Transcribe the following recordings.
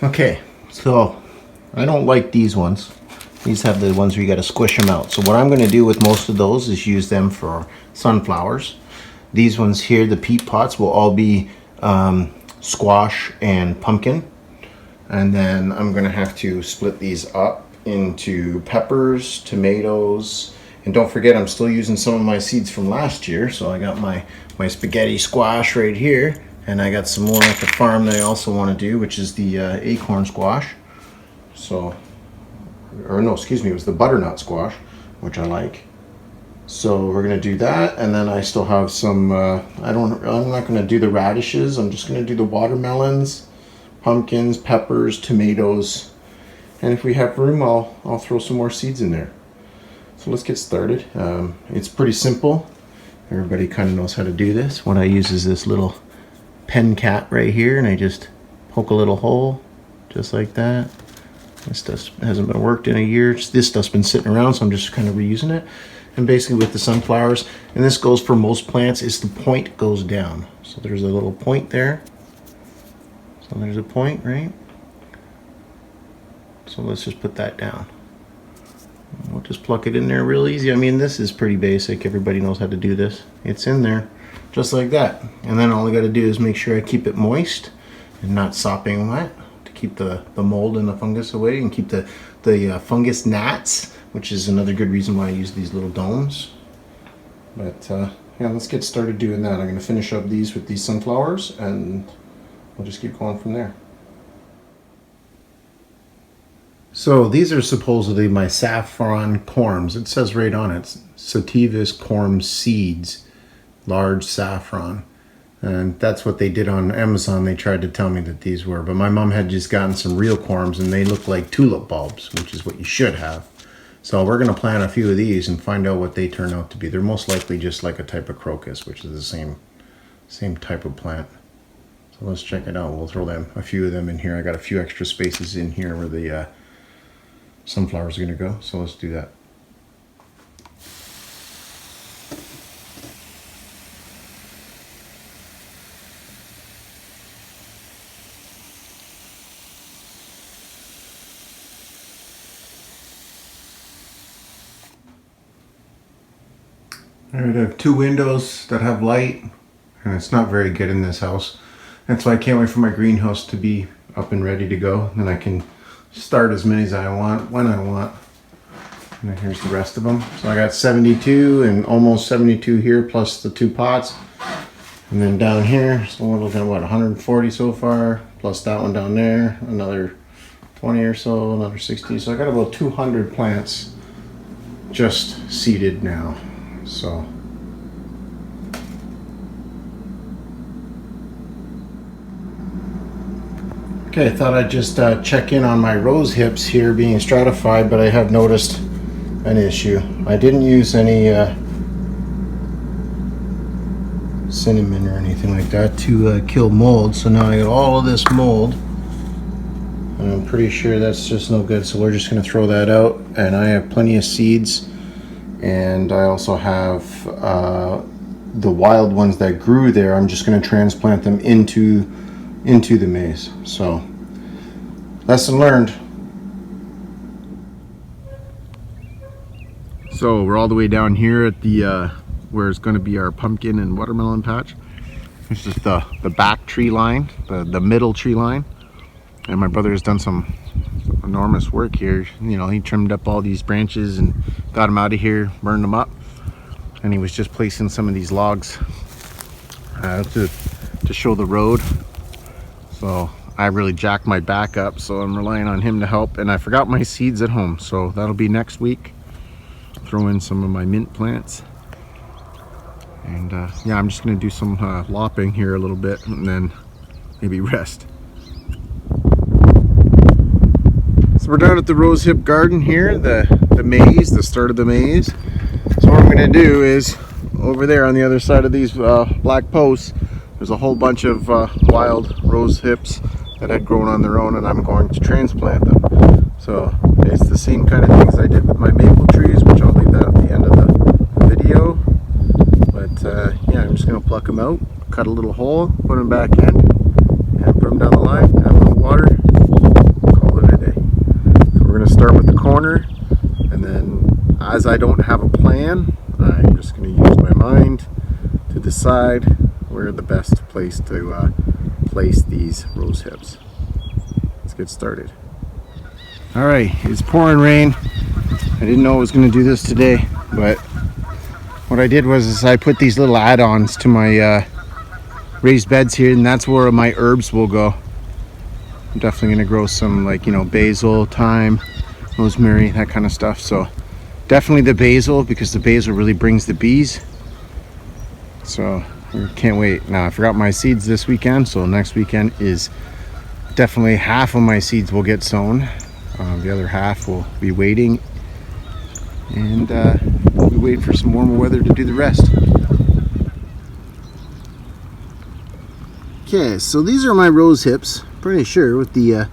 Okay, so I don't like these ones. These have the ones where you got to squish them out. So what I'm going to do with most of those is use them for sunflowers. These ones here, the peat pots, will all be squash and pumpkin. And then I'm going to have to split these up into peppers, tomatoes, and don't forget I'm still using some of my seeds from last year. So I got my spaghetti squash right here, and I got some more at the farm that I also want to do, which is the acorn squash. So, or no, excuse me, it was the butternut squash, which I like. So we're gonna do that, and then I still have some. I'm not gonna do the radishes. I'm just gonna do the watermelons, pumpkins, peppers, tomatoes, and if we have room, I'll throw some more seeds in there. So let's get started. It's pretty simple. Everybody kind of knows how to do this. What I use is this little pen cap right here, and I just poke a little hole, just like that. This stuff hasn't been worked in a year. This stuff's been sitting around, so I'm just kind of reusing it. And basically with the sunflowers, and this goes for most plants, is the point goes down. So there's a little point there. So there's a point, right? So let's just put that down. We'll just pluck it in there real easy. I mean, this is pretty basic. Everybody knows how to do this. It's in there, just like that. And then all I gotta do is make sure I keep it moist and not sopping wet to keep the mold and the fungus away, and keep the fungus gnats, which is another good reason why I use these little domes. But yeah, let's get started doing that. I'm gonna finish up these with these sunflowers, and we'll just keep going from there. So these are supposedly my saffron corms. It says right on it, sativus corm seeds, large saffron. And that's what they did on Amazon. They tried to tell me that these were, but my mom had just gotten some real corms, and they look like tulip bulbs, which is what you should have. So we're gonna plant a few of these and find out what they turn out to be. They're most likely just like a type of crocus, which is the same type of plant. So let's check it out. We'll throw a few of them in here. I got a few extra spaces in here where the sunflowers are going to go, so let's do that. All right, I have two windows that have light, and it's not very good in this house. That's why I can't wait for my greenhouse to be up and ready to go. Then I can start as many as I want, when I want. And then here's the rest of them. So I got 72 and almost 72 here, plus the two pots. And then down here, so we're looking at what, 140 so far, plus that one down there, another 20 or so, another 60. So I got about 200 plants just seeded now. So okay, I thought I'd just check in on my rose hips here being stratified, but I have noticed an issue. I didn't use any cinnamon or anything like that to kill mold, so now I got all of this mold, and I'm pretty sure that's just no good, so we're just going to throw that out. And I have plenty of seeds, and I also have the wild ones that grew there. I'm just going to transplant them into the maize. So lesson learned. So we're all the way down here at the where it's going to be our pumpkin and watermelon patch. This is the back tree line, the middle tree line, and my brother has done some enormous work here. You know, he trimmed up all these branches and got them out of here, burned them up, and he was just placing some of these logs to show the road. So I really jacked my back up, so I'm relying on him to help. And I forgot my seeds at home, so that'll be next week. Throw in some of my mint plants. And yeah, I'm just gonna do some lopping here a little bit, and then maybe rest. So we're down at the rose hip garden here, the maze, the start of the maze. So what I'm gonna do is, over there on the other side of these black posts, there's a whole bunch of wild rose hips that had grown on their own, and I'm going to transplant them. So it's the same kind of things I did with my maple trees, which I'll leave that at the end of the video. But yeah, I'm just going to pluck them out, cut a little hole, put them back in, and put them down the line, add a little water, corner, and then as I don't have a plan, I'm just going to use my mind to decide where the best place to place these rose hips. Let's get started. All right, it's pouring rain. I didn't know I was going to do this today, but what I did was I put these little add-ons to my raised beds here, and that's where my herbs will go. I'm definitely going to grow some, like, you know, basil, thyme, rosemary, that kind of stuff. So definitely the basil, because the basil really brings the bees. So I can't wait. Now I forgot my seeds this weekend, so next weekend is definitely half of my seeds will get sown. The other half will be waiting, and we wait for some warmer weather to do the rest. Okay, so these are my rose hips, pretty sure, with the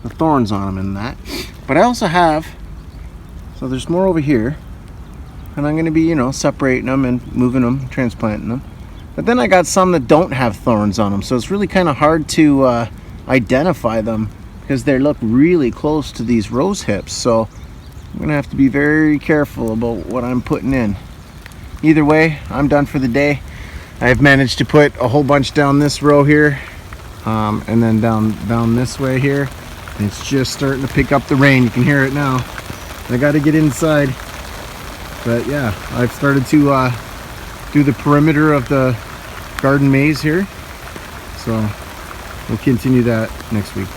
thorns on them and that. But I also have, so there's more over here, and I'm going to be, you know, separating them and moving them, transplanting them. But then I got some that don't have thorns on them, so it's really kind of hard to identify them because they look really close to these rose hips. So I'm going to have to be very careful about what I'm putting in. Either way, I'm done for the day. I've managed to put a whole bunch down this row here, and then down this way here. And it's just starting to pick up the rain. You can hear it now. I got to get inside. But yeah, I've started to do the perimeter of the garden maze here. So we'll continue that next week.